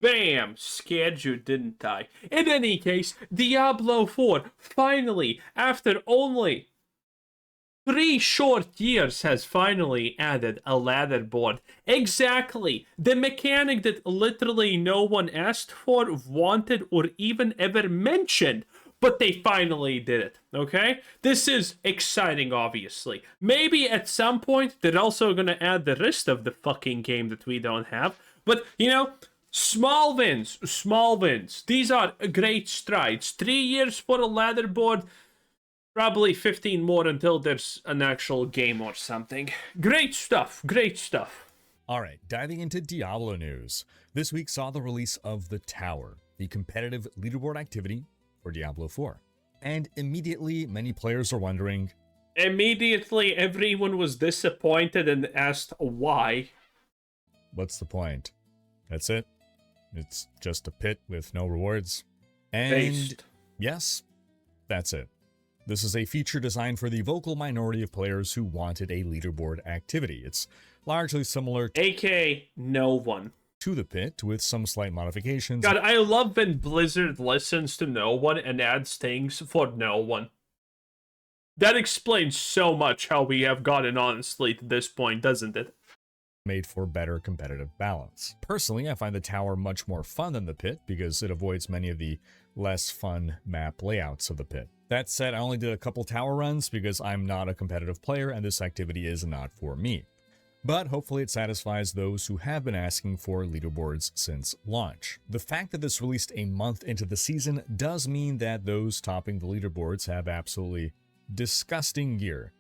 Bam! Scared you, didn't I? In any case, Diablo 4, finally, after only 3 short years, has finally added a leaderboard. Exactly! The mechanic that literally no one asked for, wanted, or even ever mentioned. But they finally did it, okay? This is exciting, obviously. Maybe at some point they're also gonna add the rest of the fucking game that we don't have. But, you know, small wins, small wins. These are great strides. 3 years for a leaderboard. Probably 15 more until there's an actual game or something. Great stuff, great stuff. All right, diving into Diablo news. This week saw the release of The Tower, the competitive leaderboard activity for Diablo 4. And immediately, many players are wondering... Immediately, everyone was disappointed and asked why. What's the point? That's it? It's just a pit with no rewards? And Based. yes, that's it. This is a feature designed for the vocal minority of players who wanted a leaderboard activity. It's largely similar AKA no one. to the pit, with some slight modifications. God, I love when Blizzard listens to no one and adds things for no one. That explains so much how we have gotten honestly to this point, doesn't it? Made for better competitive balance. Personally, I find the tower much more fun than the pit because it avoids many of the less fun map layouts of the pit. That said, I only did a couple tower runs because I'm not a competitive player and this activity is not for me. But hopefully it satisfies those who have been asking for leaderboards since launch. The fact that this released a month into the season does mean that those topping the leaderboards have absolutely disgusting gear.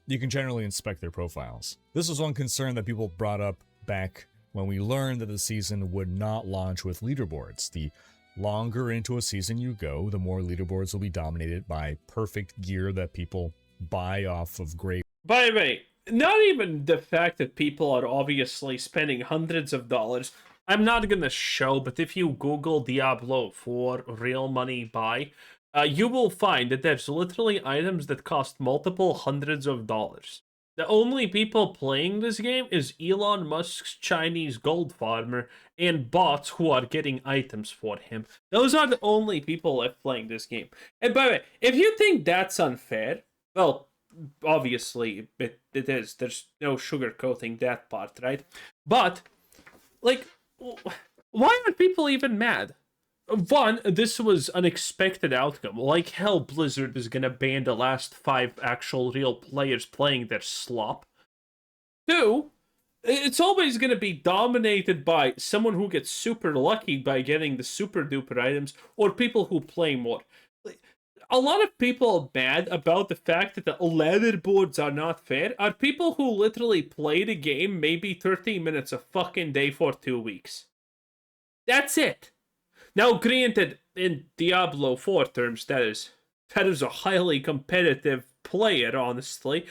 You can generally inspect their profiles. This was one concern that people brought up back when we learned that the season would not launch with leaderboards. The longer into a season you go, the more leaderboards will be dominated by perfect gear that people buy off of grave. By the way, not even the fact that people are obviously spending hundreds of dollars. I'm not gonna show, but if you Google Diablo 4 real money buy, you will find that there's literally items that cost multiple hundreds of dollars. The only people playing this game is Elon Musk's Chinese gold farmer and bots who are getting items for him. Those are the only people left playing this game. And by the way, if you think that's unfair, well, obviously it is. There's no sugarcoating that part, right? But, like, why are people even mad? One, this was an expected outcome. Like hell, Blizzard is gonna ban the last 5 actual real players playing their slop. 2, it's always gonna be dominated by someone who gets super lucky by getting the super duper items, or people who play more. A lot of people mad about the fact that the leaderboards are not fair are people who literally play the game maybe 30 minutes a fucking day for 2 weeks. That's it. Now, granted, in Diablo 4 terms, that is a highly competitive player, honestly,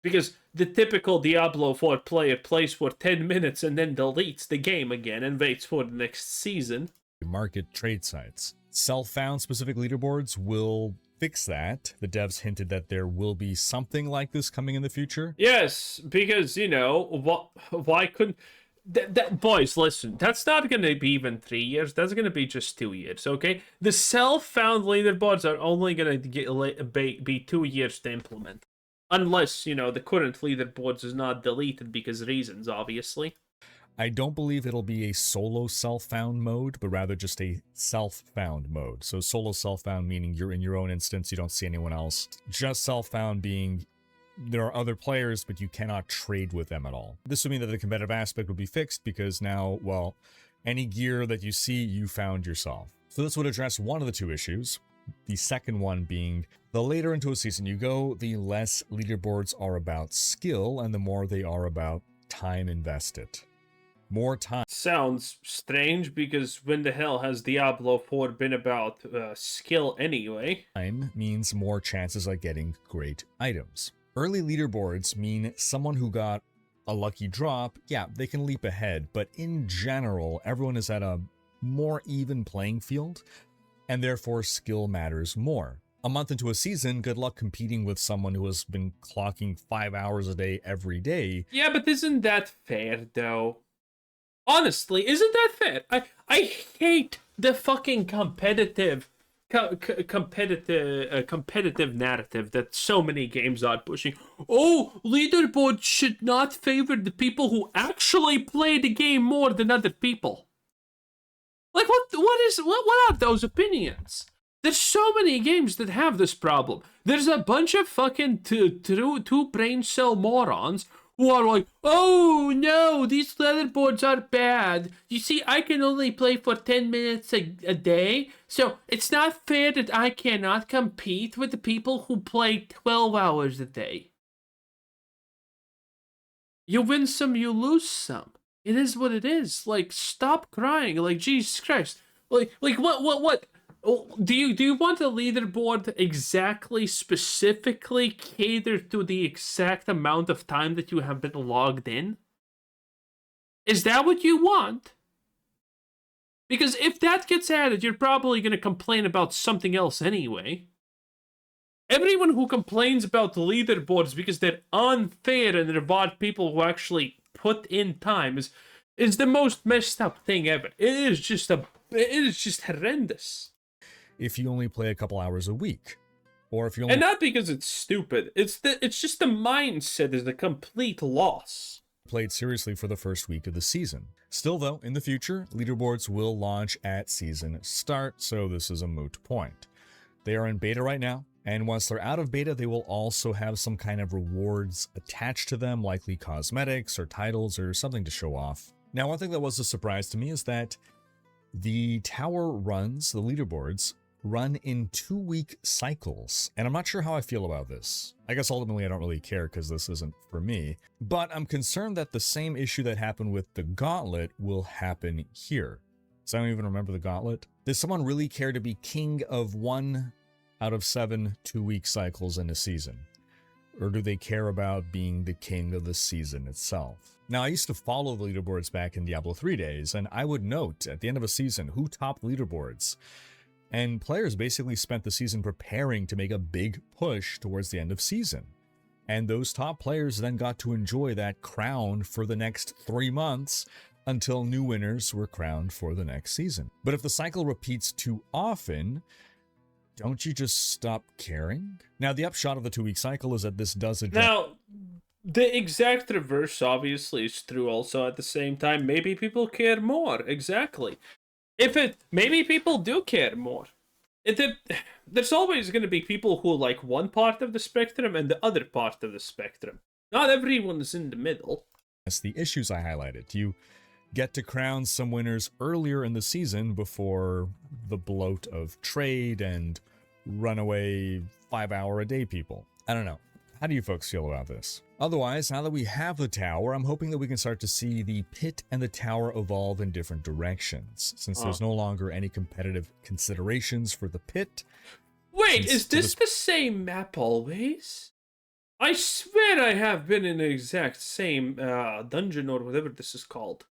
because the typical Diablo 4 player plays for 10 minutes and then deletes the game again and waits for the next season. Market trade sites. Self-found specific leaderboards will fix that. The devs hinted that there will be something like this coming in the future. Yes, because, you know, why couldn't... boys, listen, that's not going to be even 3 years. That's going to be just 2 years, okay? The self-found leaderboards are only going to be 2 years to implement. Unless, you know, the current leaderboards is not deleted because reasons, obviously. I don't believe it'll be a solo self-found mode, but rather just a self-found mode. So solo self-found meaning you're in your own instance, you don't see anyone else. Just self-found being there are other players, but you cannot trade with them at all. This would mean that the competitive aspect would be fixed because now, well, any gear that you see, you found yourself. So this would address one of the 2 issues. The second one being the later into a season you go, the less leaderboards are about skill and the more they are about time invested. More time. Sounds strange because when the hell has Diablo 4 been about skill anyway? Time means more chances at getting great items. Early leaderboards mean someone who got a lucky drop, yeah, they can leap ahead, but in general, everyone is at a more even playing field, and therefore skill matters more. A month into a season, good luck competing with someone who has been clocking 5 hours a day every day. Yeah, but isn't that fair, though? Honestly, isn't that fair? I hate the fucking competitive narrative that so many games are pushing. Oh, leaderboard should not favor the people who actually play the game more than other people. Like what are those opinions? There's so many games that have this problem. There's a bunch of fucking two brain cell morons who are like, oh no, these leaderboards are bad. You see, I can only play for 10 minutes a day, so it's not fair that I cannot compete with the people who play 12 hours a day. You win some, you lose some. It is what it is. Like, stop crying. Like, Jesus Christ. Like what? Do you want a leaderboard exactly, specifically catered to the exact amount of time that you have been logged in? Is that what you want? Because if that gets added, you're probably going to complain about something else anyway. Everyone who complains about the leaderboards because they're unfair and reward people who actually put in time is the most messed up thing ever. It is just horrendous. If you only play a couple hours a week, or if you only... And not because it's stupid. It's just the mindset is a complete loss. Played seriously for the first week of the season. Still though, in the future, leaderboards will launch at season start, so this is a moot point. They are in beta right now, and once they're out of beta, they will also have some kind of rewards attached to them, likely cosmetics or titles or something to show off. Now, one thing that was a surprise to me is that the tower runs, the leaderboards, run in 2-week cycles, and I'm not sure how I feel about this. I guess ultimately I don't really care because this isn't for me, but I'm concerned that the same issue that happened with the Gauntlet will happen here. Does anyone even remember the Gauntlet? Does someone really care to be king of 1 out of 7 2-week cycles in a season? Or do they care about being the king of the season itself? Now, I used to follow the leaderboards back in Diablo 3 days, and I would note at the end of a season who topped leaderboards. And players basically spent the season preparing to make a big push towards the end of season. And those top players then got to enjoy that crown for the next 3 months until new winners were crowned for the next season. But if the cycle repeats too often, don't you just stop caring? Now, the upshot of the 2-week cycle is that this does address... Now, the exact reverse obviously is true also at the same time. Maybe people care more. Exactly. Maybe people do care more. There's always going to be people who like one part of the spectrum and the other part of the spectrum. Not everyone's in the middle. That's the issues I highlighted. You get to crown some winners earlier in the season before the bloat of trade and runaway 5-hour-a-day people. I don't know. How do you folks feel about this? Otherwise, now that we have the tower, I'm hoping that we can start to see the pit and the tower evolve in different directions, since there's no longer any competitive considerations for the pit. Wait, is this the same map always? I swear I have been in the exact same dungeon or whatever this is called.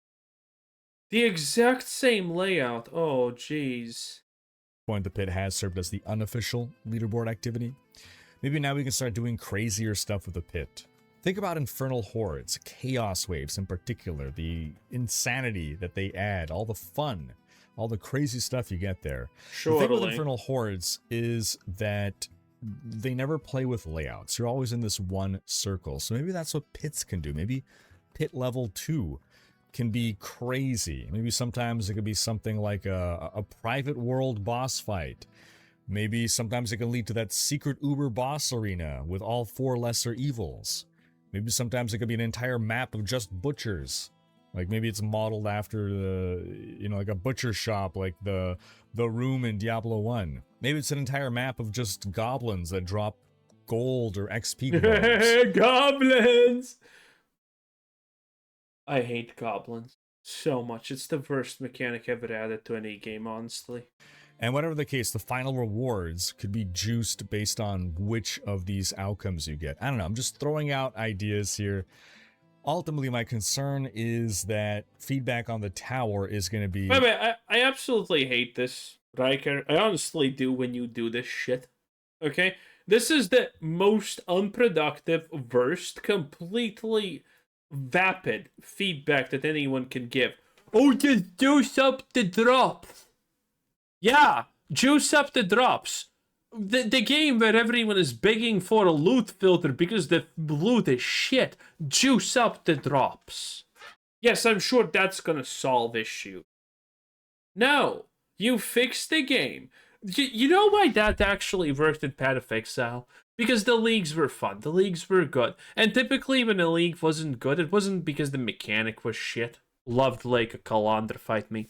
The exact same layout. Oh, jeez. Point the pit has served as the unofficial leaderboard activity. Maybe now we can start doing crazier stuff with the pit. Think about infernal hordes, chaos waves in particular, the insanity that they add, all the fun, all the crazy stuff you get there. Sure. The thing with infernal hordes is that they never play with layouts. You're always in this one circle. So maybe that's what pits can do. Maybe pit level 2 can be crazy. Maybe sometimes it could be something like a private world boss fight. Maybe sometimes it can lead to that secret Uber boss arena with all 4 lesser evils. Maybe sometimes it could be an entire map of just butchers. Like maybe it's modeled after the, like a butcher shop, like the room in Diablo 1. Maybe it's an entire map of just goblins that drop gold or XP globes. Goblins! I hate goblins so much. It's the worst mechanic ever added to any game, honestly. And whatever the case, the final rewards could be juiced based on which of these outcomes you get. I don't know, I'm just throwing out ideas here. Ultimately, my concern is that feedback on the tower is going to be... Wait, I absolutely hate this, Riker. I honestly do when you do this shit. Okay? This is the most unproductive, worst, completely vapid feedback that anyone can give. oh, just juice up the drops. Yeah, juice up the drops. The game where everyone is begging for a loot filter because the loot is shit. Juice up the drops. Yes, I'm sure that's gonna solve issue. No, you fix the game. You know why that actually worked in Path of Exile? Because the leagues were fun, the leagues were good. And typically when a league wasn't good, it wasn't because the mechanic was shit. Loved like a Calandra, fight me.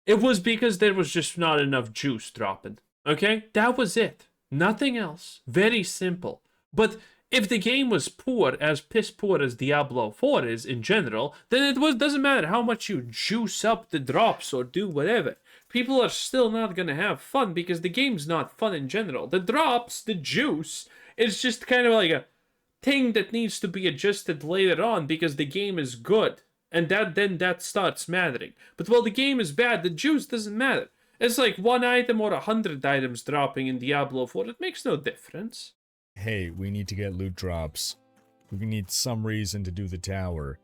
It was because there was just not enough juice dropping. Okay? That was it. Nothing else. Very simple. But if the game was poor, as piss poor as Diablo 4 is in general, then it doesn't matter how much you juice up the drops or do whatever. People are still not gonna have fun because the game's not fun in general. The drops, the juice, is just kind of like a thing that needs to be adjusted later on because the game is good. And then that starts mattering. But while the game is bad, the juice doesn't matter. It's like 1 item or 100 items dropping in Diablo 4. It makes no difference. Hey, we need to get loot drops. We need some reason to do the tower.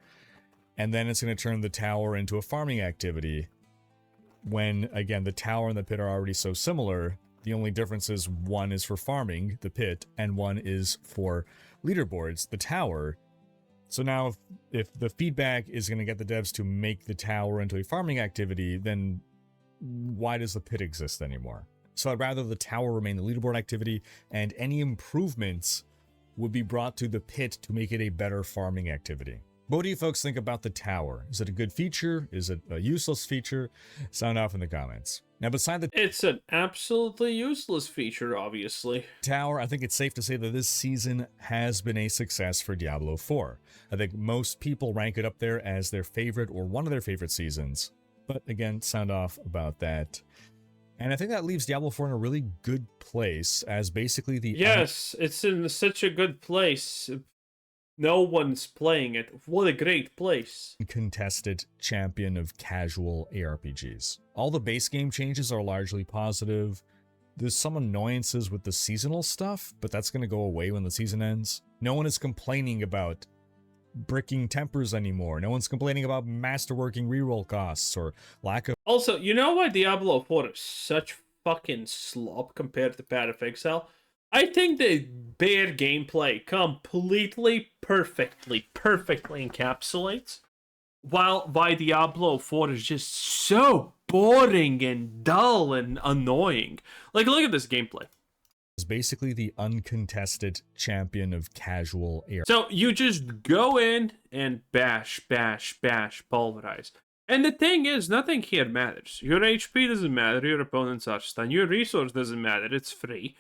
And then it's going to turn the tower into a farming activity. When, again, the tower and the pit are already so similar, the only difference is one is for farming, the pit, and one is for leaderboards, the tower. So now if the feedback is going to get the devs to make the tower into a farming activity, then why does the pit exist anymore? So I'd rather the tower remain the leaderboard activity, and any improvements would be brought to the pit to make it a better farming activity. What do you folks think about the tower? Is it a good feature? Is it a useless feature? Sound off in the comments. Now, beside the It's an absolutely useless feature, obviously. tower, I think it's safe to say that this season has been a success for Diablo 4. I think most people rank it up there as their favorite or one of their favorite seasons. But again, sound off about that. And I think that leaves Diablo 4 in a really good place as basically the... Yes, it's in such a good place. No one's playing it. What a great place. Contested champion of casual ARPGs. All the base game changes are largely positive. There's some annoyances with the seasonal stuff, but that's going to go away when the season ends. No one is complaining about bricking tempers anymore. No one's complaining about masterworking reroll costs or lack of... Also, you know why Diablo 4 is such fucking slop compared to Path of Exile? I think the bare gameplay completely, perfectly encapsulates why Diablo 4 is just so boring and dull and annoying. Like, look at this gameplay. Is basically the uncontested champion of casual ARPGs. So you just go in and bash, pulverize. And the thing is, nothing here matters. Your HP doesn't matter, your opponents are stunned, your resource doesn't matter, it's free.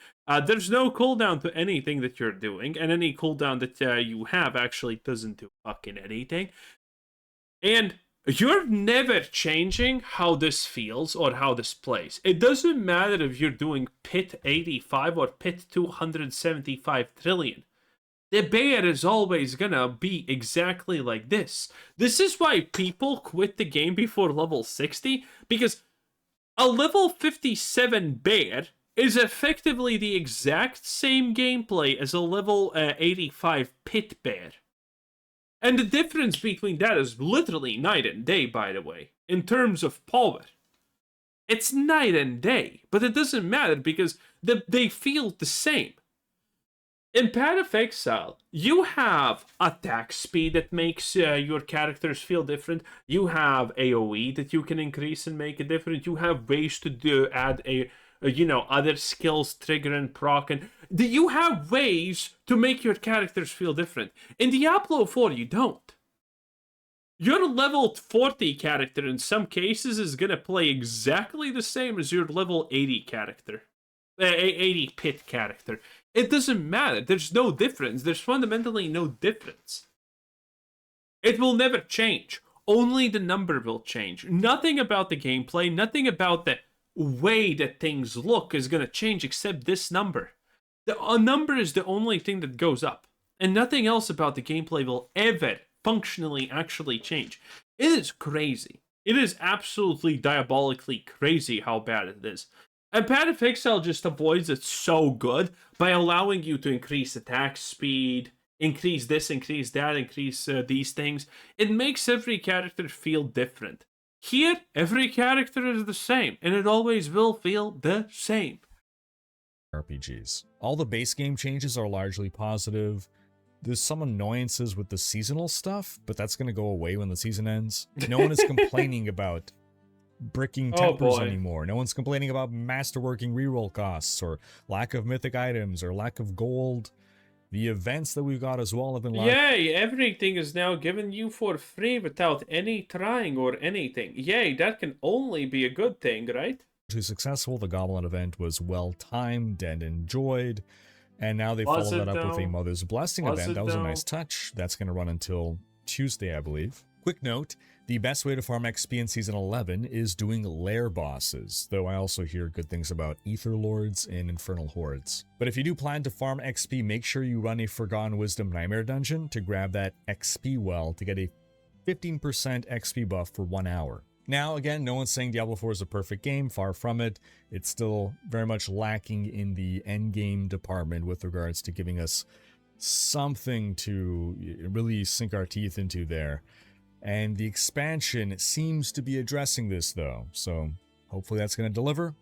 There's no cooldown to anything that you're doing, and any cooldown that you have actually doesn't do fucking anything. And you're never changing how this feels or how this plays. It doesn't matter if you're doing pit 85 or pit 275 trillion. The bear is always gonna be exactly like this. This is why people quit the game before level 60, because a level 57 bear is effectively the exact same gameplay as a level 85 pit bear. And the difference between that is literally night and day, by the way, in terms of power. It's night and day, but it doesn't matter because they feel the same. In Path of Exile, you have attack speed that makes your characters feel different. You have AoE that you can increase and make it different. You have ways to add other skills, trigger and proc. And you have ways to make your characters feel different. In Diablo 4, you don't. Your level 40 character in some cases is going to play exactly the same as your level 80 character. 80 pit character. It doesn't matter. There's no difference. There's fundamentally no difference. It will never change. Only the number will change. Nothing about the gameplay, nothing about the way that things look is going to change except this number. A number is the only thing that goes up. And nothing else about the gameplay will ever functionally actually change. It is crazy. It is absolutely diabolically crazy how bad it is. And Path of Exile just avoids it so good by allowing you to increase attack speed, increase this, increase that, increase these things. It makes every character feel different. Here, every character is the same, and it always will feel the same. RPGs. All the base game changes are largely positive. There's some annoyances with the seasonal stuff, but that's going to go away when the season ends. No one is complaining about bricking tempers anymore. No one's complaining about masterworking reroll costs or lack of mythic items or lack of gold. The events that we've got as well have been Yay, everything is now given you for free without any trying or anything. Yay, that can only be a good thing, right? Successful. The Goblin event was well timed and enjoyed, and now they followed that up with a Mother's Blessing event. That was a nice touch. That's going to run until Tuesday, I believe. Quick note, the best way to farm XP in Season 11 is doing lair bosses, though I also hear good things about Ether Lords and Infernal Hordes. But if you do plan to farm XP, make sure you run a Forgotten Wisdom Nightmare Dungeon to grab that XP well to get a 15% XP buff for 1 hour. Now, again, no one's saying Diablo 4 is a perfect game, far from it. It's still very much lacking in the endgame department with regards to giving us something to really sink our teeth into there. And the expansion seems to be addressing this, though, so hopefully that's going to deliver.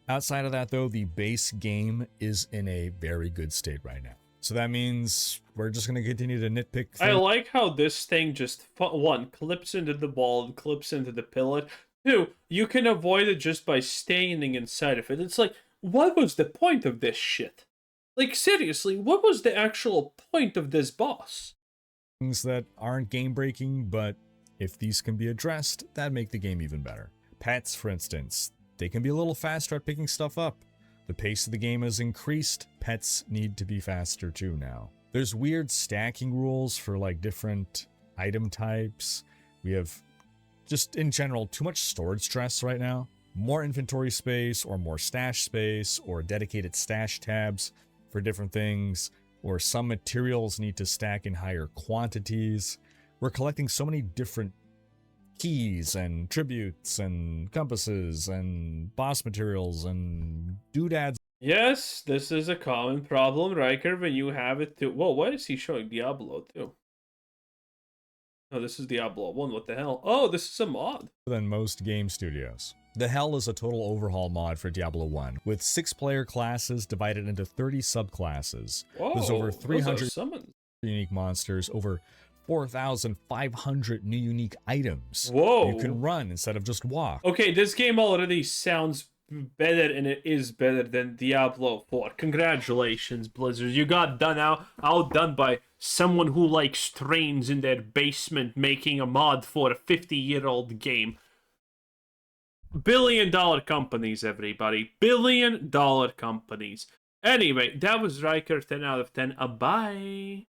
Outside of that, though, the base game is in a very good state right now. So that means we're just going to continue to nitpick things. I like how this thing just, one, clips into the ball and clips into the pillar. Two, you can avoid it just by standing inside of it. It's like, what was the point of this shit? Like, seriously, what was the actual point of this boss? Things that aren't game-breaking, but if these can be addressed, that'd make the game even better. Pets, for instance, they can be a little faster at picking stuff up. The pace of the game has increased. Pets need to be faster too now. There's weird stacking rules for like different item types. We have just in general too much storage stress right now. More inventory space or more stash space or dedicated stash tabs for different things, or some materials need to stack in higher quantities. We're collecting so many different keys and tributes and compasses and boss materials and doodads. Yes, this is a common problem, Riker, when you have it too. Whoa, why is he showing Diablo 2? Oh, this is Diablo 1, what the hell? Oh, this is a mod. Than most game studios. The Hell is a total overhaul mod for Diablo 1, with 6 player classes divided into 30 subclasses. Whoa, there's over 300 summons. Unique monsters, over 4,500 new unique items. Whoa. You can run instead of just walk. Okay, this game already sounds better, and it is better than Diablo 4. Congratulations, Blizzard. You got outdone by someone who likes trains in their basement making a mod for a 50-year-old game. Billion-dollar companies, everybody. Billion-dollar companies. Anyway, that was Riker 10 out of 10. Bye.